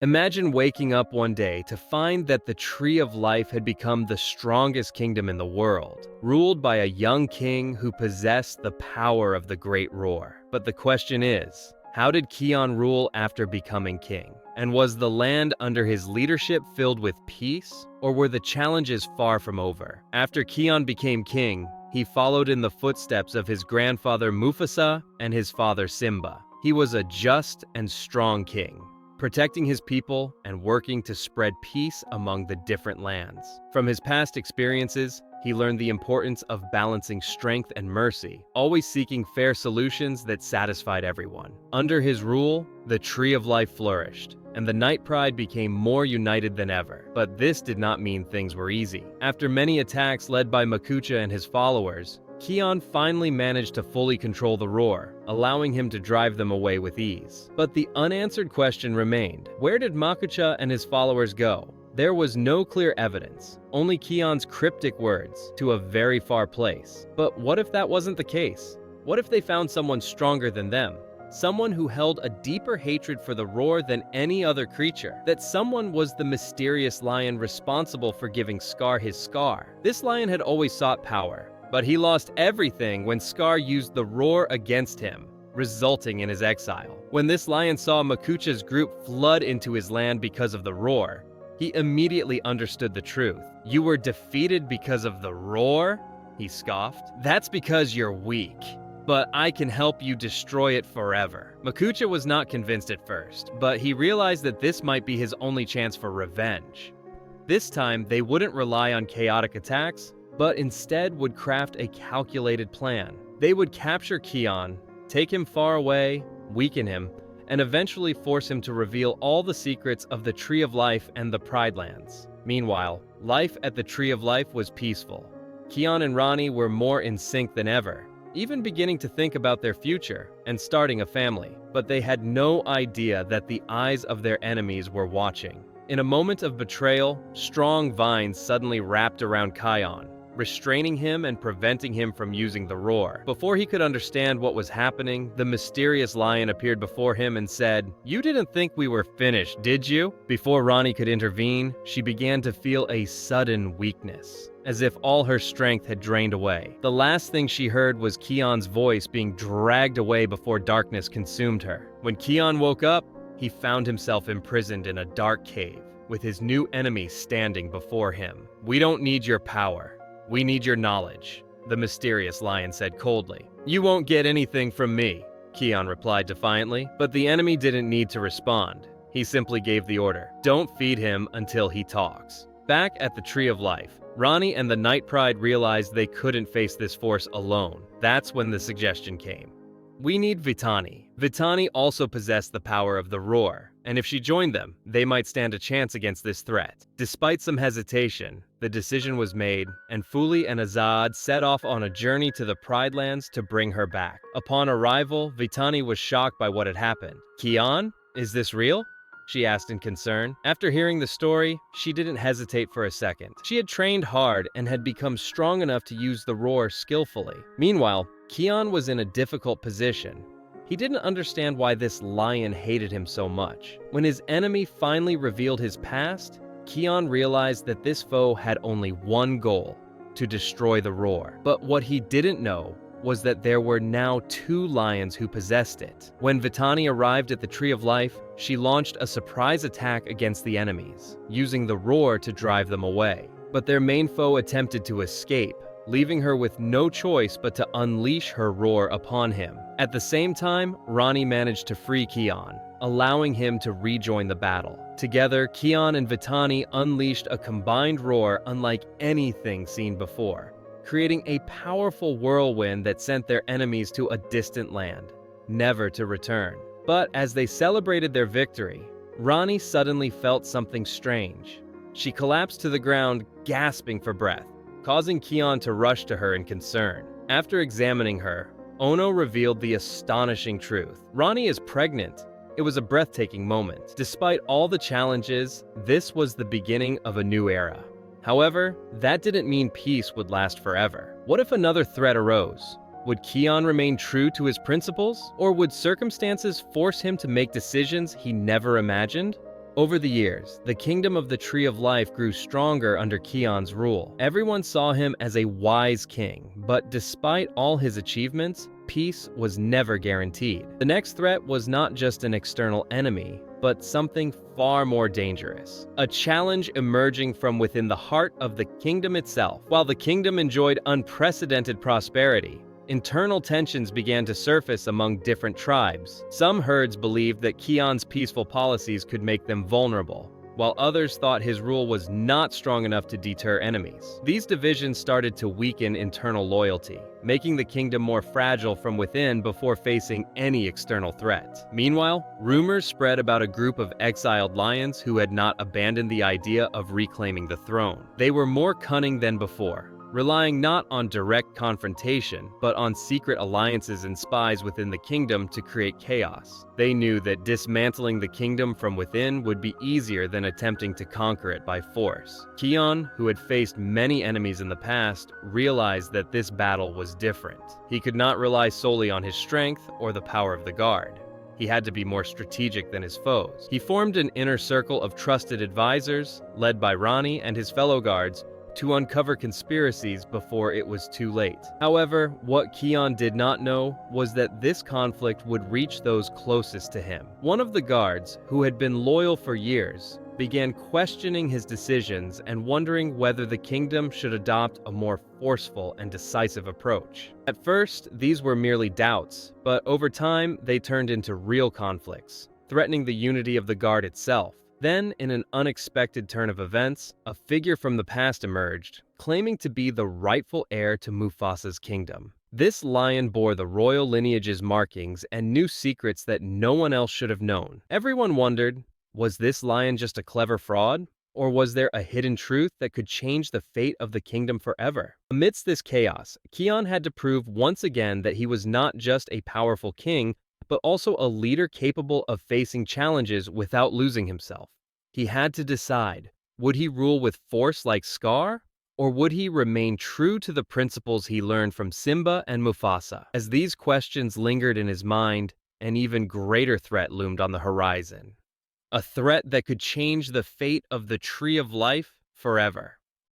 Imagine waking up one day to find that the Tree of Life had become the strongest kingdom in the world, ruled by a young king who possessed the power of the Great Roar. But the question is, how did Keon rule after becoming king? And was the land under his leadership filled with peace, or were the challenges far from over? After Keon became king, he followed in the footsteps of his grandfather Mufasa and his father Simba. He was a just and strong king, protecting his people and working to spread peace among the different lands. From his past experiences, he learned the importance of balancing strength and mercy, always seeking fair solutions that satisfied everyone. Under his rule, the Tree of Life flourished, and the Night Pride became more united than ever. But this did not mean things were easy. After many attacks led by Makucha and his followers, Keon finally managed to fully control the roar, allowing him to drive them away with ease. But the unanswered question remained: where did Makucha and his followers go? There was no clear evidence, only Keon's cryptic words, "to a very far place." But what if that wasn't the case? What if they found someone stronger than them? Someone who held a deeper hatred for the roar than any other creature? That someone was the mysterious lion responsible for giving Scar his scar? This lion had always sought power, but he lost everything when Scar used the roar against him, resulting in his exile. When this lion saw Makucha's group flood into his land because of the roar, he immediately understood the truth. "You were defeated because of the roar?" he scoffed. "That's because you're weak. But I can help you destroy it forever." Makucha was not convinced at first, but he realized that this might be his only chance for revenge. This time, they wouldn't rely on chaotic attacks, but instead would craft a calculated plan. They would capture Keon, take him far away, weaken him, and eventually force him to reveal all the secrets of the Tree of Life and the Pride Lands. Meanwhile, life at the Tree of Life was peaceful. Keon and Rani were more in sync than ever, even beginning to think about their future and starting a family. But they had no idea that the eyes of their enemies were watching. In a moment of betrayal, strong vines suddenly wrapped around Kion, restraining him and preventing him from using the roar. Before he could understand what was happening, the mysterious lion appeared before him and said, "You didn't think we were finished, did you?" Before Rani could intervene, she began to feel a sudden weakness, as if all her strength had drained away. The last thing she heard was Keon's voice being dragged away before darkness consumed her. When Keon woke up, he found himself imprisoned in a dark cave, with his new enemy standing before him. "We don't need your power. We need your knowledge," the mysterious lion said coldly. "You won't get anything from me," Keon replied defiantly, but the enemy didn't need to respond. He simply gave the order: "Don't feed him until he talks." Back at the Tree of Life, Rani and the Night Pride realized they couldn't face this force alone. That's when the suggestion came: "We need Vitani." Vitani also possessed the power of the roar, and if she joined them, they might stand a chance against this threat. Despite some hesitation, the decision was made, and Fuli and Azad set off on a journey to the Pride Lands to bring her back. Upon arrival, Vitani was shocked by what had happened. "Keon? Is this real?" she asked in concern. After hearing the story, she didn't hesitate for a second. She had trained hard and had become strong enough to use the roar skillfully. Meanwhile, Keon was in a difficult position. He didn't understand why this lion hated him so much. When his enemy finally revealed his past, Keon realized that this foe had only one goal: to destroy the roar. But what he didn't know was that there were now two lions who possessed it. When Vitani arrived at the Tree of Life, she launched a surprise attack against the enemies, using the roar to drive them away. But their main foe attempted to escape, leaving her with no choice but to unleash her roar upon him. At the same time, Rani managed to free Keon, allowing him to rejoin the battle. Together, Keon and Vitani unleashed a combined roar unlike anything seen before, creating a powerful whirlwind that sent their enemies to a distant land, never to return. But as they celebrated their victory, Rani suddenly felt something strange. She collapsed to the ground, gasping for breath, causing Keon to rush to her in concern. After examining her, Ono revealed the astonishing truth: Rani is pregnant. It was a breathtaking moment. Despite all the challenges, this was the beginning of a new era. However, that didn't mean peace would last forever. What if another threat arose? Would Keon remain true to his principles, or would circumstances force him to make decisions he never imagined? Over the years, the kingdom of the Tree of Life grew stronger under Keon's rule. Everyone saw him as a wise king, but despite all his achievements, peace was never guaranteed. The next threat was not just an external enemy, but something far more dangerous. A challenge emerging from within the heart of the kingdom itself. While the kingdom enjoyed unprecedented prosperity, internal tensions began to surface among different tribes. Some herds believed that Keon's peaceful policies could make them vulnerable, while others thought his rule was not strong enough to deter enemies. These divisions started to weaken internal loyalty, making the kingdom more fragile from within before facing any external threat. Meanwhile, rumors spread about a group of exiled lions who had not abandoned the idea of reclaiming the throne. They were more cunning than before, relying not on direct confrontation, but on secret alliances and spies within the kingdom to create chaos. They knew that dismantling the kingdom from within would be easier than attempting to conquer it by force. Keon, who had faced many enemies in the past, realized that this battle was different. He could not rely solely on his strength or the power of the guard. He had to be more strategic than his foes. He formed an inner circle of trusted advisors, led by Rani and his fellow guards, to uncover conspiracies before it was too late. However, what Keon did not know was that this conflict would reach those closest to him. One of the guards, who had been loyal for years, began questioning his decisions and wondering whether the kingdom should adopt a more forceful and decisive approach. At first, these were merely doubts, but over time, they turned into real conflicts, threatening the unity of the guard itself. Then, in an unexpected turn of events, a figure from the past emerged, claiming to be the rightful heir to Mufasa's kingdom. This lion bore the royal lineage's markings and knew secrets that no one else should have known. Everyone wondered, was this lion just a clever fraud? Or was there a hidden truth that could change the fate of the kingdom forever? Amidst this chaos, Keon had to prove once again that he was not just a powerful king, but also a leader capable of facing challenges without losing himself. He had to decide, would he rule with force like Scar, or would he remain true to the principles he learned from Simba and Mufasa? As these questions lingered in his mind, an even greater threat loomed on the horizon. A threat that could change the fate of the Tree of Life forever.